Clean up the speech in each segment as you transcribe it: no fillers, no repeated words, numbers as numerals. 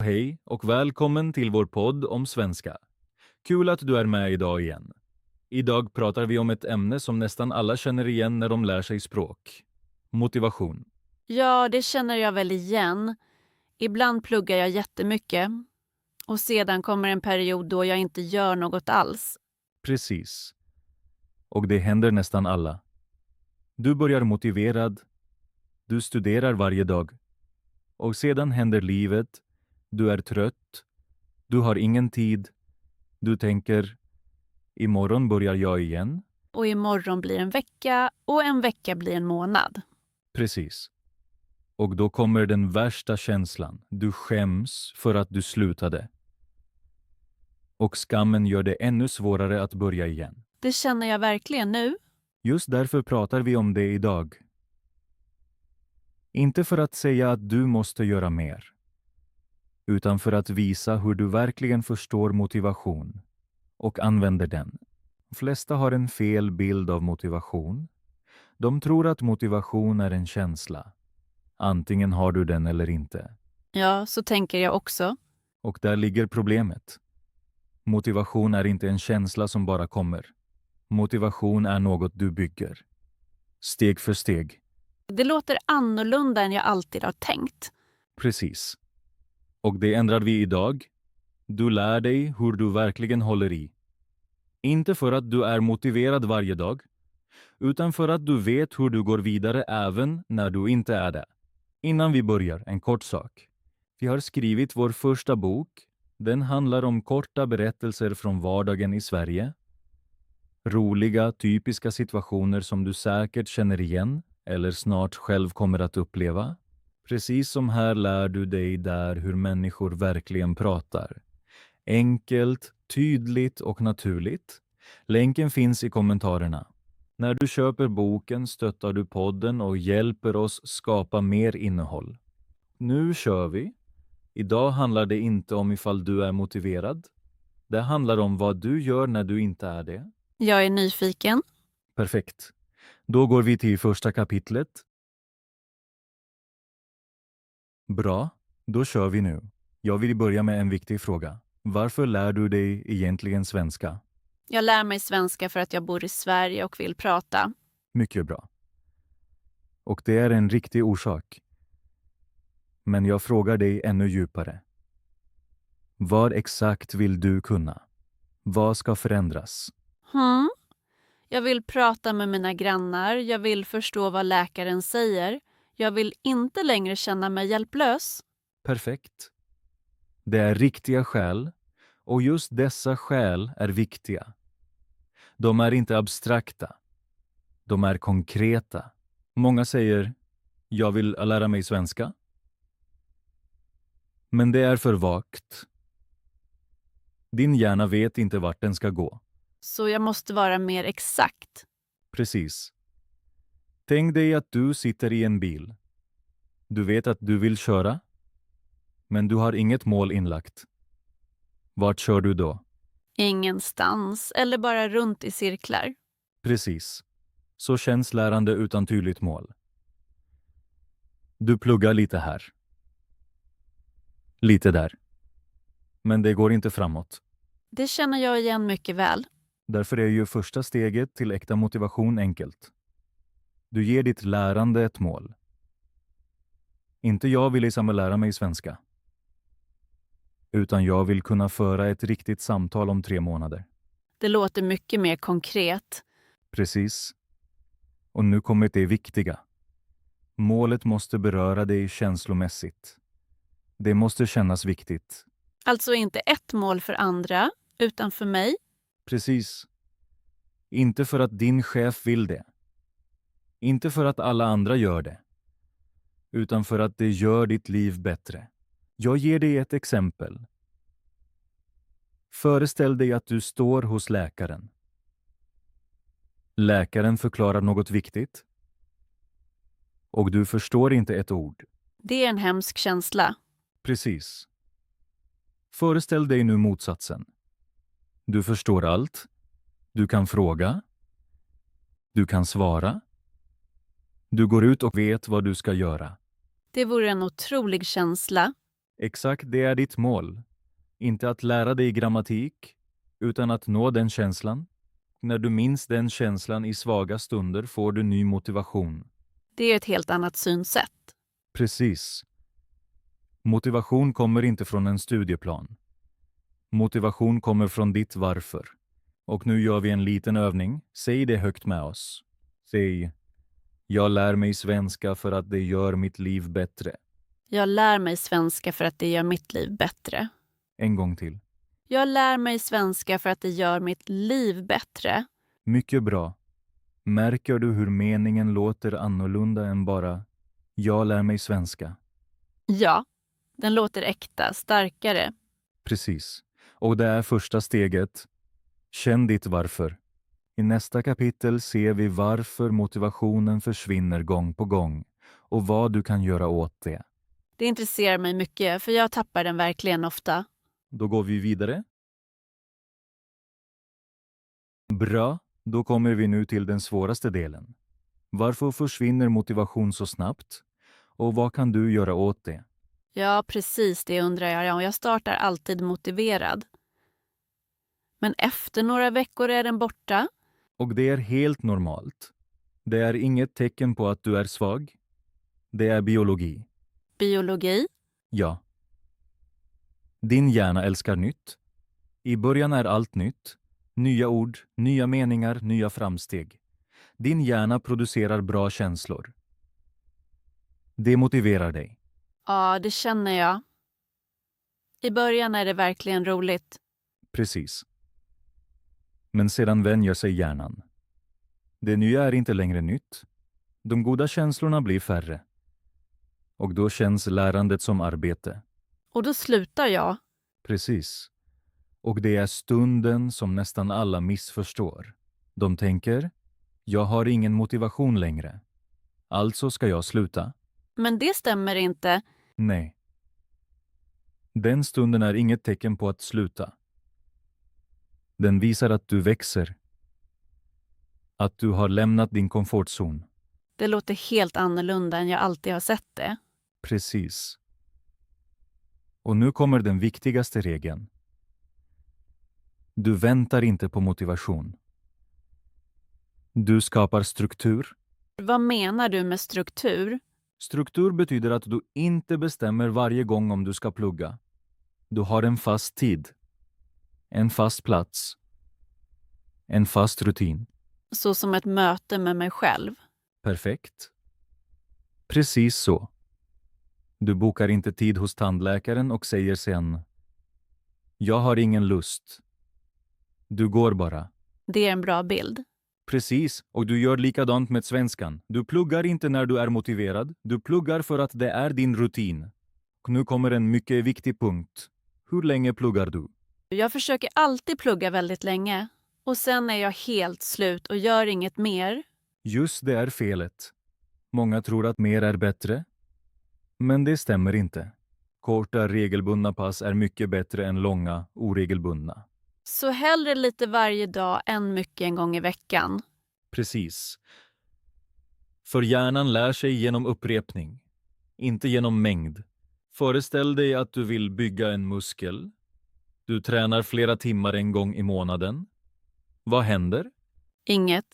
Hej och välkommen till vår podd om svenska. Kul att du är med idag igen. Idag pratar vi om ett ämne som nästan alla känner igen när de lär sig språk. Motivation. Ja, det känner jag väl igen. Ibland pluggar jag jättemycket och sedan kommer en period då jag inte gör något alls. Precis. Och det händer nästan alla. Du börjar motiverad, du studerar varje dag. Och sedan händer livet, du är trött, du har ingen tid, du tänker, imorgon börjar jag igen. Och imorgon blir en vecka och en vecka blir en månad. Precis. Och då kommer den värsta känslan. Du skäms för att du slutade. Och skammen gör det ännu svårare att börja igen. Det känner jag verkligen nu. Just därför pratar vi om det idag. Inte för att säga att du måste göra mer, utan för att visa hur du verkligen förstår motivation och använder den. De flesta har en fel bild av motivation. De tror att motivation är en känsla. Antingen har du den eller inte. Ja, så tänker jag också. Och där ligger problemet. Motivation är inte en känsla som bara kommer. Motivation är något du bygger. Steg för steg. Det låter annorlunda än jag alltid har tänkt. Precis. Och det ändrar vi idag. Du lär dig hur du verkligen håller i. Inte för att du är motiverad varje dag, utan för att du vet hur du går vidare även när du inte är det. Innan vi börjar, en kort sak. Vi har skrivit vår första bok. Den handlar om korta berättelser från vardagen i Sverige. Roliga, typiska situationer som du säkert känner igen eller snart själv kommer att uppleva. Precis som här lär du dig där hur människor verkligen pratar. Enkelt, tydligt och naturligt. Länken finns i kommentarerna. När du köper boken stöttar du podden och hjälper oss skapa mer innehåll. Nu kör vi! Idag handlar det inte om ifall du är motiverad. Det handlar om vad du gör när du inte är det. Jag är nyfiken. Perfekt. Då går vi till första kapitlet. Bra, då kör vi nu. Jag vill börja med en viktig fråga. Varför lär du dig egentligen svenska? Jag lär mig svenska för att jag bor i Sverige och vill prata. Mycket bra. Och det är en riktig orsak. Men jag frågar dig ännu djupare. Vad exakt vill du kunna? Vad ska förändras? Jag vill prata med mina grannar. Jag vill förstå vad läkaren säger. Jag vill inte längre känna mig hjälplös. Perfekt. Det är riktiga skäl, och just dessa skäl är viktiga. De är inte abstrakta. De är konkreta. Många säger, jag vill lära mig svenska. Men det är för vagt. Din hjärna vet inte vart den ska gå. Så jag måste vara mer exakt. Precis. Tänk dig att du sitter i en bil. Du vet att du vill köra, men du har inget mål inlagt. Vart kör du då? Ingenstans eller bara runt i cirklar. Precis. Så känns lärande utan tydligt mål. Du pluggar lite här. Lite där. Men det går inte framåt. Det känner jag igen mycket väl. Därför är ju första steget till äkta motivation enkelt. Du ger ditt lärande ett mål. Inte jag vill lära mig svenska. Utan jag vill kunna föra ett riktigt samtal om 3 månader. Det låter mycket mer konkret. Precis. Och nu kommer det viktiga. Målet måste beröra dig känslomässigt. Det måste kännas viktigt. Alltså inte ett mål för andra, utan för mig. Precis. Inte för att din chef vill det. Inte för att alla andra gör det. Utan för att det gör ditt liv bättre. Jag ger dig ett exempel. Föreställ dig att du står hos läkaren. Läkaren förklarar något viktigt. Och du förstår inte ett ord. Det är en hemsk känsla. Precis. Föreställ dig nu motsatsen. Du förstår allt. Du kan fråga. Du kan svara. Du går ut och vet vad du ska göra. Det vore en otrolig känsla. Exakt, det är ditt mål. Inte att lära dig grammatik, utan att nå den känslan. När du minns den känslan i svaga stunder får du ny motivation. Det är ett helt annat synsätt. Precis. Motivation kommer inte från en studieplan. Motivation kommer från ditt varför. Och nu gör vi en liten övning. Säg det högt med oss. Säg: jag lär mig svenska för att det gör mitt liv bättre. Jag lär mig svenska för att det gör mitt liv bättre. En gång till. Jag lär mig svenska för att det gör mitt liv bättre. Mycket bra. Märker du hur meningen låter annorlunda än bara jag lär mig svenska? Ja, den låter äkta, starkare. Precis. Och det är första steget. Känn ditt varför. I nästa kapitel ser vi varför motivationen försvinner gång på gång och vad du kan göra åt det. Det intresserar mig mycket för jag tappar den verkligen ofta. Då går vi vidare. Bra, då kommer vi nu till den svåraste delen. Varför försvinner motivation så snabbt? Och vad kan du göra åt det? Ja, precis det undrar jag. Och jag startar alltid motiverad. Men efter några veckor är den borta. Och det är helt normalt. Det är inget tecken på att du är svag. Det är biologi. Biologi? Ja. Din hjärna älskar nytt. I början är allt nytt. Nya ord, nya meningar, nya framsteg. Din hjärna producerar bra känslor. Det motiverar dig. Ja, det känner jag. I början är det verkligen roligt. Precis. Men sedan vänjer sig hjärnan. Det nya är inte längre nytt. De goda känslorna blir färre. Och då känns lärandet som arbete. Och då slutar jag. Precis. Och det är stunden som nästan alla missförstår. De tänker: jag har ingen motivation längre. Alltså ska jag sluta. Men det stämmer inte. Nej. Den stunden är inget tecken på att sluta. Den visar att du växer. Att du har lämnat din komfortzon. Det låter helt annorlunda än jag alltid har sett det. Precis. Och nu kommer den viktigaste regeln. Du väntar inte på motivation. Du skapar struktur. Vad menar du med struktur? Struktur betyder att du inte bestämmer varje gång om du ska plugga. Du har en fast tid. En fast plats. En fast rutin. Så som ett möte med mig själv. Perfekt. Precis så. Du bokar inte tid hos tandläkaren och säger sen: jag har ingen lust. Du går bara. Det är en bra bild. Precis, och du gör likadant med svenskan. Du pluggar inte när du är motiverad. Du pluggar för att det är din rutin. Och nu kommer en mycket viktig punkt. Hur länge pluggar du? Jag försöker alltid plugga väldigt länge. Och sen är jag helt slut och gör inget mer. Just det är felet. Många tror att mer är bättre. Men det stämmer inte. Korta regelbundna pass är mycket bättre än långa, oregelbundna. Så hellre lite varje dag än mycket en gång i veckan. Precis. För hjärnan lär sig genom upprepning, inte genom mängd. Föreställ dig att du vill bygga en muskel. Du tränar flera timmar en gång i månaden. Vad händer? Inget.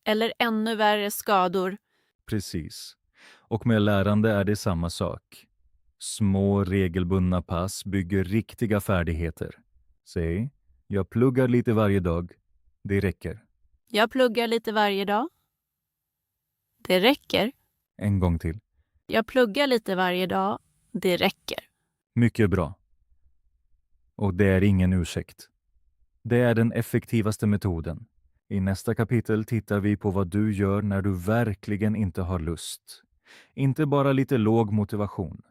Eller ännu värre skador. Precis. Och med lärande är det samma sak. Små regelbundna pass bygger riktiga färdigheter. Säg: jag pluggar lite varje dag. Det räcker. Jag pluggar lite varje dag. Det räcker. En gång till. Jag pluggar lite varje dag. Det räcker. Mycket bra. Och det är ingen ursäkt. Det är den effektivaste metoden. I nästa kapitel tittar vi på vad du gör när du verkligen inte har lust. Inte bara lite låg motivation,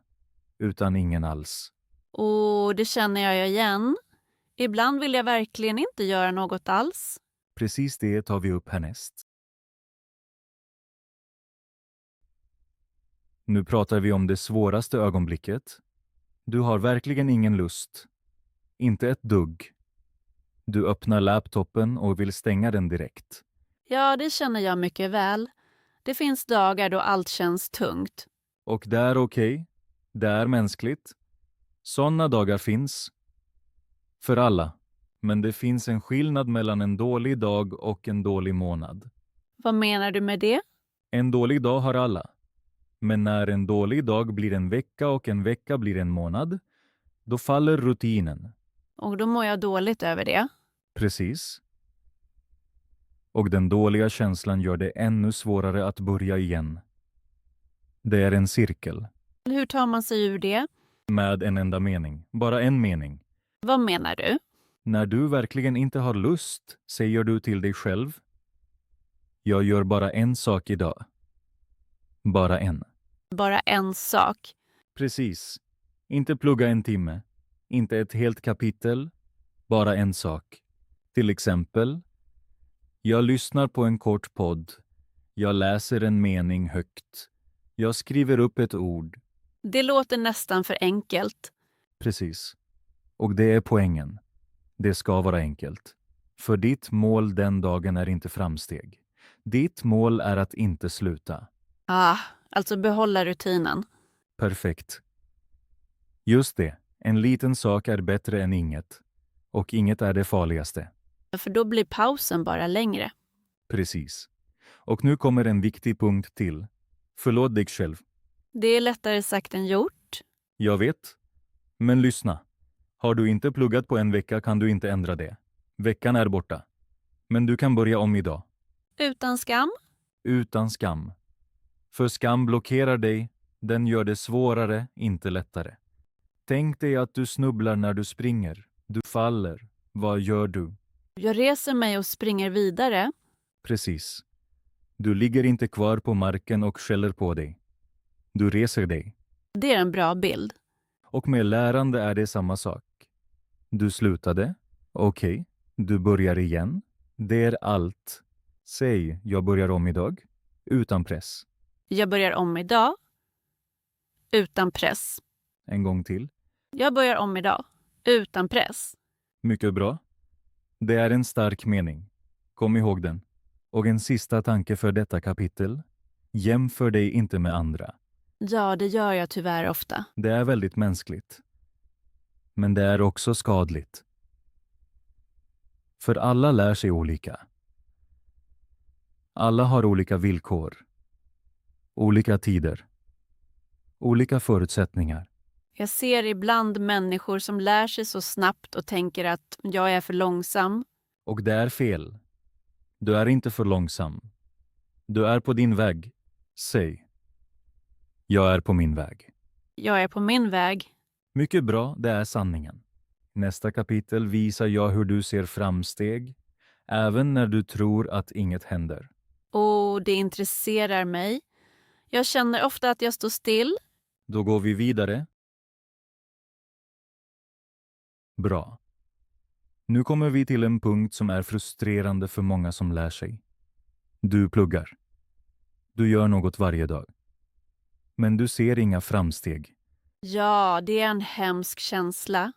utan ingen alls. Och det känner jag igen. Ibland vill jag verkligen inte göra något alls. Precis det tar vi upp härnäst. Nu pratar vi om det svåraste ögonblicket. Du har verkligen ingen lust. Inte ett dugg. Du öppnar laptopen och vill stänga den direkt. Ja, det känner jag mycket väl. Det finns dagar då allt känns tungt. Och det är okej. Det är mänskligt. Sådana dagar finns för alla. Men det finns en skillnad mellan en dålig dag och en dålig månad. Vad menar du med det? En dålig dag har alla. Men när en dålig dag blir en vecka och en vecka blir en månad, då faller rutinen. Och då mår jag dåligt över det. Precis. Och den dåliga känslan gör det ännu svårare att börja igen. Det är en cirkel. Hur tar man sig ur det? Med en enda mening. Bara en mening. Vad menar du? När du verkligen inte har lust säger du till dig själv: jag gör bara en sak idag. Bara en. Bara en sak. Precis. Inte plugga en timme. Inte ett helt kapitel. Bara en sak. Till exempel: jag lyssnar på en kort podd. Jag läser en mening högt. Jag skriver upp ett ord. Det låter nästan för enkelt. Precis. Och det är poängen. Det ska vara enkelt. För ditt mål den dagen är inte framsteg. Ditt mål är att inte sluta. Alltså behålla rutinen. Perfekt. Just det. En liten sak är bättre än inget. Och inget är det farligaste. För då blir pausen bara längre. Precis. Och nu kommer en viktig punkt till. Förlåt dig själv. Det är lättare sagt än gjort. Jag vet. Men lyssna. Har du inte pluggat på en vecka kan du inte ändra det. Veckan är borta. Men du kan börja om idag. Utan skam. Utan skam. För skam blockerar dig. Den gör det svårare, inte lättare. Tänk dig att du snubblar när du springer. Du faller. Vad gör du? Jag reser mig och springer vidare. Precis. Du ligger inte kvar på marken och skäller på dig. Du reser dig. Det är en bra bild. Och med lärande är det samma sak. Du slutade. Okej. Du börjar igen. Det är allt. Säg, jag börjar om idag. Utan press. Jag börjar om idag. Utan press. En gång till. Jag börjar om idag. Utan press. Mycket bra. Det är en stark mening. Kom ihåg den. Och en sista tanke för detta kapitel. Jämför dig inte med andra. Ja, det gör jag tyvärr ofta. Det är väldigt mänskligt. Men det är också skadligt. För alla lär sig olika. Alla har olika villkor. Olika tider. Olika förutsättningar. Jag ser ibland människor som lär sig så snabbt och tänker att jag är för långsam. Och det är fel. Du är inte för långsam. Du är på din väg. Säg: jag är på min väg. Jag är på min väg. Mycket bra, det är sanningen. Nästa kapitel visar jag hur du ser framsteg, även när du tror att inget händer. Och det intresserar mig. Jag känner ofta att jag står still. Då går vi vidare. Bra. Nu kommer vi till en punkt som är frustrerande för många som lär sig. Du pluggar. Du gör något varje dag. Men du ser inga framsteg. Ja, det är en hemsk känsla.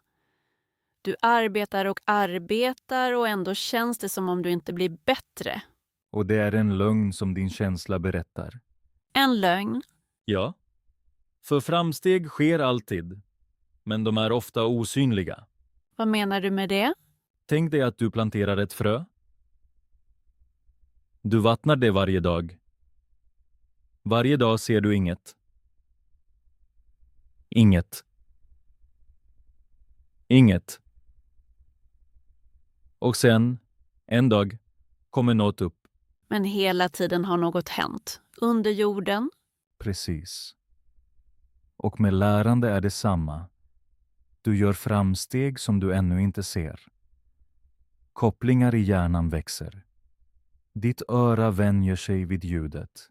Du arbetar och ändå känns det som om du inte blir bättre. Och det är en lögn som din känsla berättar. En lögn. Ja. För framsteg sker alltid. Men de är ofta osynliga. Vad menar du med det? Tänk dig att du planterar ett frö. Du vattnar det varje dag. Varje dag ser du inget. Inget. Inget. Och sen, en dag, kommer något upp. Men hela tiden har något hänt. Under jorden. Precis. Och med lärande är det samma. Du gör framsteg som du ännu inte ser. Kopplingar i hjärnan växer. Ditt öra vänjer sig vid ljudet.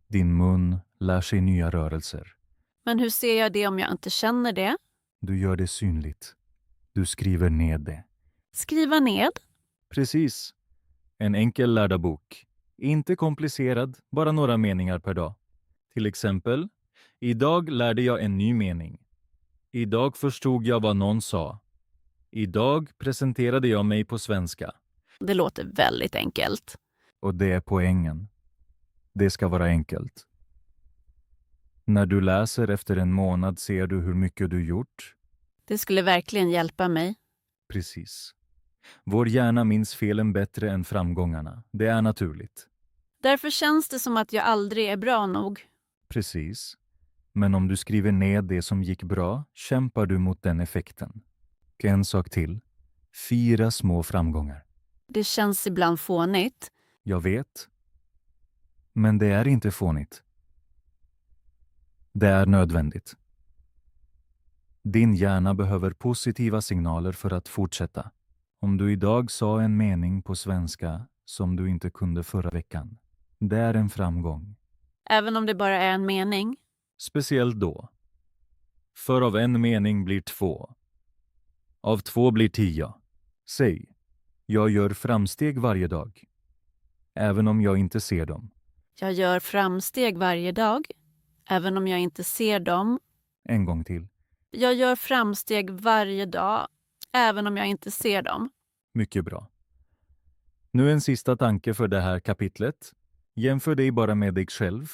Din mun lär sig nya rörelser. Men hur ser jag det om jag inte känner det? Du gör det synligt. Du skriver ned det. Skriva ned? Precis. En enkel lärda bok. Inte komplicerad, bara några meningar per dag. Till exempel, idag lärde jag en ny mening. Idag förstod jag vad någon sa. Idag presenterade jag mig på svenska. Det låter väldigt enkelt. Och det är poängen. Det ska vara enkelt. När du läser efter en månad ser du hur mycket du gjort. Det skulle verkligen hjälpa mig. Precis. Vår hjärna minns felen bättre än framgångarna. Det är naturligt. Därför känns det som att jag aldrig är bra nog. Precis. Men om du skriver ner det som gick bra, kämpar du mot den effekten. Och en sak till. 4 små framgångar. Det känns ibland fånigt. Jag vet. Men det är inte fånigt. Det är nödvändigt. Din hjärna behöver positiva signaler för att fortsätta. Om du idag sa en mening på svenska som du inte kunde förra veckan. Det är en framgång. Även om det bara är en mening. Speciellt då. För av en mening blir 2. Av 2 blir 10. Säg, jag gör framsteg varje dag. Även om jag inte ser dem. Jag gör framsteg varje dag. Även om jag inte ser dem. En gång till. Jag gör framsteg varje dag. Även om jag inte ser dem. Mycket bra. Nu en sista tanke för det här kapitlet. Jämför dig bara med dig själv.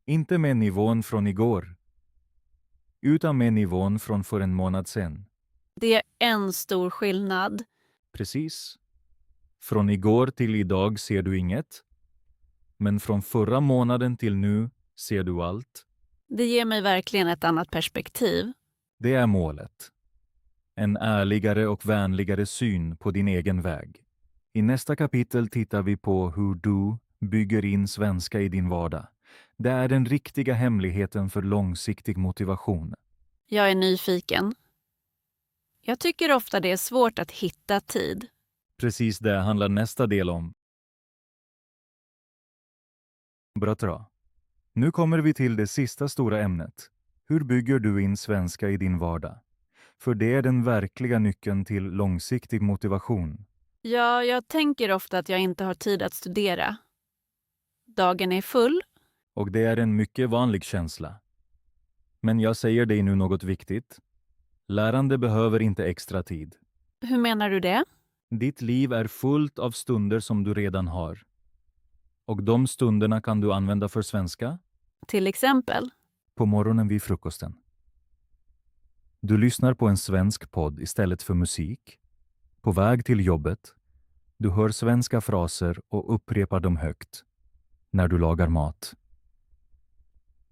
Inte med nivån från igår. Utan med nivån från för en månad sedan. Det är en stor skillnad. Precis. Från igår till idag ser du inget. Men från förra månaden till nu ser du allt. Det ger mig verkligen ett annat perspektiv. Det är målet. En ärligare och vänligare syn på din egen väg. I nästa kapitel tittar vi på hur du bygger in svenska i din vardag. Det är den riktiga hemligheten för långsiktig motivation. Jag är nyfiken. Jag tycker ofta det är svårt att hitta tid. Precis det handlar nästa del om. Bra. Nu kommer vi till det sista stora ämnet. Hur bygger du in svenska i din vardag? För det är den verkliga nyckeln till långsiktig motivation. Ja, jag tänker ofta att jag inte har tid att studera. Dagen är full. Och det är en mycket vanlig känsla. Men jag säger dig nu något viktigt. Lärande behöver inte extra tid. Hur menar du det? Ditt liv är fullt av stunder som du redan har. Och de stunderna kan du använda för svenska. Till exempel. På morgonen vid frukosten. Du lyssnar på en svensk podd istället för musik. På väg till jobbet. Du hör svenska fraser och upprepar dem högt. När du lagar mat.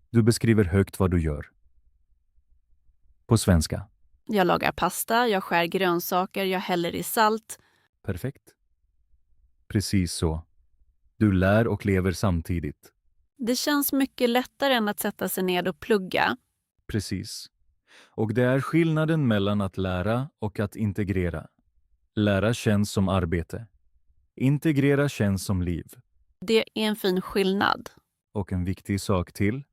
Du beskriver högt vad du gör. På svenska. Jag lagar pasta, jag skär grönsaker, jag häller i salt. Perfekt. Precis så. Du lär och lever samtidigt. Det känns mycket lättare än att sätta sig ned och plugga. Precis. Och det är skillnaden mellan att lära och att integrera. Lära känns som arbete. Integrera känns som liv. Det är en fin skillnad. Och en viktig sak till.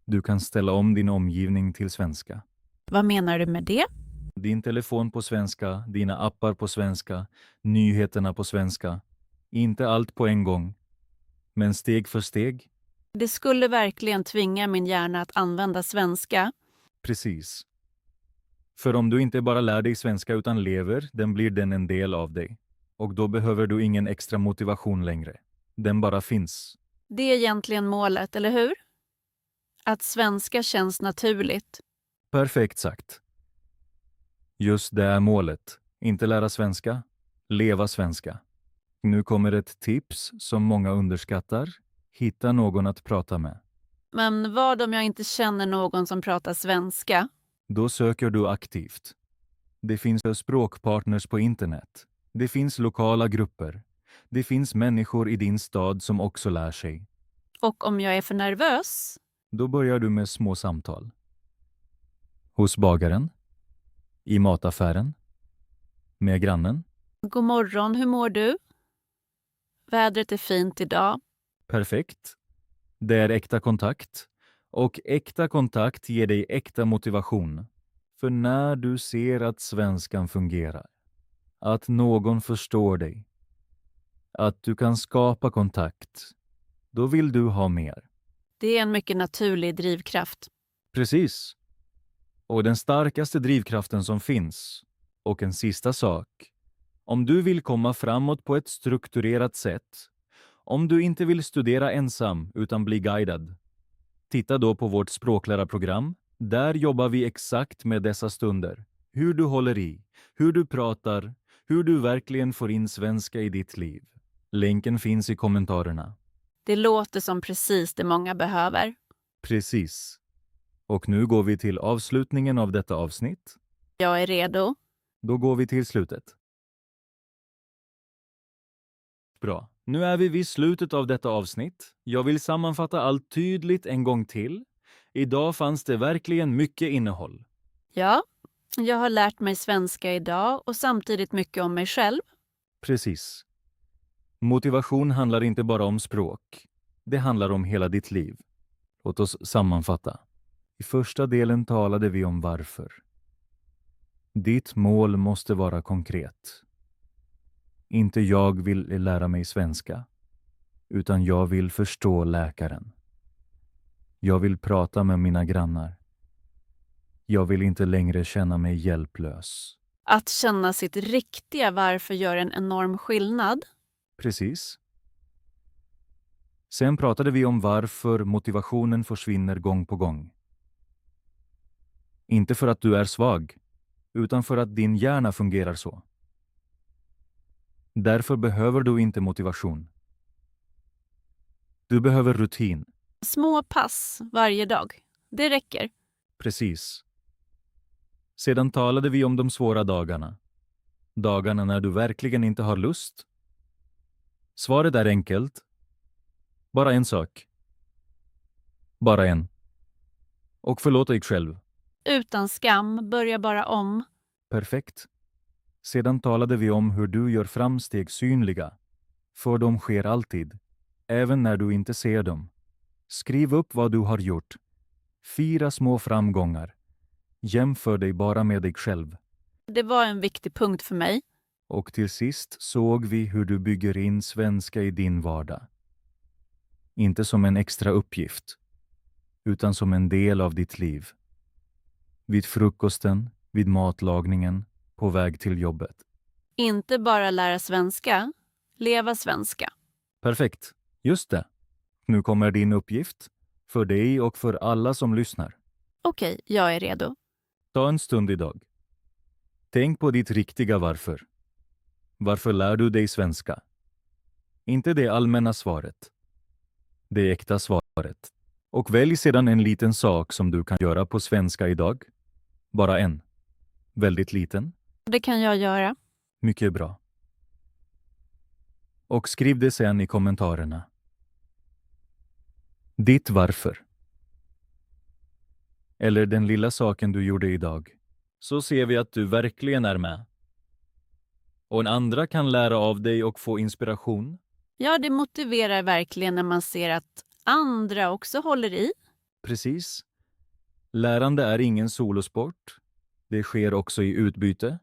Du kan ställa om din omgivning till svenska. Vad menar du med det? Din telefon på svenska, dina appar på svenska, nyheterna på svenska. Inte allt på en gång, men steg för steg. Det skulle verkligen tvinga min hjärna att använda svenska. Precis. För om du inte bara lär dig svenska utan lever, den blir den en del av dig. Och då behöver du ingen extra motivation längre. Den bara finns. Det är egentligen målet, eller hur? Att svenska känns naturligt. Perfekt sagt. Just det är målet. Inte lära svenska, leva svenska. Nu kommer ett tips som många underskattar. Hitta någon att prata med. Men vad om jag inte känner någon som pratar svenska? Då söker du aktivt. Det finns språkpartners på internet. Det finns lokala grupper. Det finns människor i din stad som också lär sig. Och om jag är för nervös? Då börjar du med små samtal. Hos bagaren. I mataffären. Med grannen. God morgon, hur mår du? Vädret är fint idag. Perfekt. Det är äkta kontakt. Och äkta kontakt ger dig äkta motivation. För när du ser att svenskan fungerar, att någon förstår dig, att du kan skapa kontakt, då vill du ha mer. Det är en mycket naturlig drivkraft. Precis. Och den starkaste drivkraften som finns. Och en sista sak. Om du vill komma framåt på ett strukturerat sätt, om du inte vill studera ensam utan bli guidad, titta då på vårt språklärarprogram. Där jobbar vi exakt med dessa stunder. Hur du håller i, hur du pratar, hur du verkligen får in svenska i ditt liv. Länken finns i kommentarerna. Det låter som precis det många behöver. Precis. Och nu går vi till avslutningen av detta avsnitt. Jag är redo. Då går vi till slutet. Bra. Nu är vi vid slutet av detta avsnitt. Jag vill sammanfatta allt tydligt en gång till. Idag fanns det verkligen mycket innehåll. Ja, jag har lärt mig svenska idag och samtidigt mycket om mig själv. Precis. Motivation handlar inte bara om språk. Det handlar om hela ditt liv. Låt oss sammanfatta. I första delen talade vi om varför. Ditt mål måste vara konkret. Inte jag vill lära mig svenska, utan jag vill förstå läkaren. Jag vill prata med mina grannar. Jag vill inte längre känna mig hjälplös. Att känna sitt riktiga varför gör en enorm skillnad. Precis. Sen pratade vi om varför motivationen försvinner gång på gång. Inte för att du är svag, utan för att din hjärna fungerar så. Därför behöver du inte motivation. Du behöver rutin. Små pass varje dag. Det räcker. Precis. Sedan talade vi om de svåra dagarna. Dagarna när du verkligen inte har lust. Svaret är enkelt. Bara en sak. Bara en. Och förlåt dig själv. Utan skam, börja bara om. Perfekt. Sedan talade vi om hur du gör framsteg synliga. För de sker alltid. Även när du inte ser dem. Skriv upp vad du har gjort. 4 små framgångar. Jämför dig bara med dig själv. Det var en viktig punkt för mig. Och till sist såg vi hur du bygger in svenska i din vardag. Inte som en extra uppgift, utan som en del av ditt liv. Vid frukosten, vid matlagningen, på väg till jobbet. Inte bara lära svenska, leva svenska. Perfekt, just det. Nu kommer din uppgift, för dig och för alla som lyssnar. Okej, jag är redo. Ta en stund idag. Tänk på ditt riktiga varför. Varför lär du dig svenska? Inte det allmänna svaret. Det äkta svaret. Och välj sedan en liten sak som du kan göra på svenska idag. Bara en. Väldigt liten. Det kan jag göra. Mycket bra. Och skriv det sen i kommentarerna. Ditt varför. Eller den lilla saken du gjorde idag. Så ser vi att du verkligen är med. Och en andra kan lära av dig och få inspiration. Ja, det motiverar verkligen när man ser att andra också håller i. Precis. Lärande är ingen solosport. Det sker också i utbyte.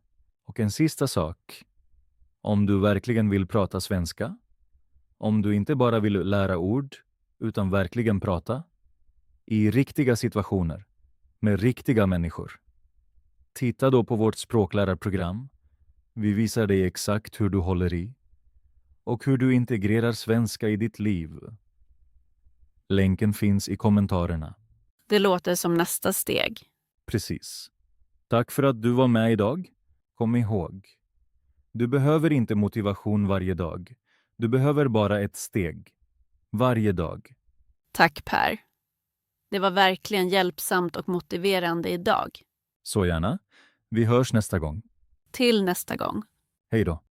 Och en sista sak. Om du verkligen vill prata svenska. Om du inte bara vill lära ord, utan verkligen prata. I riktiga situationer. Med riktiga människor. Titta då på vårt språklärarprogram. Vi visar dig exakt hur du håller i. Och hur du integrerar svenska i ditt liv. Länken finns i kommentarerna. Det låter som nästa steg. Precis. Tack för att du var med idag. Kom ihåg. Du behöver inte motivation varje dag. Du behöver bara ett steg. Varje dag. Tack Per. Det var verkligen hjälpsamt och motiverande idag. Så gärna. Vi hörs nästa gång. Till nästa gång. Hej då.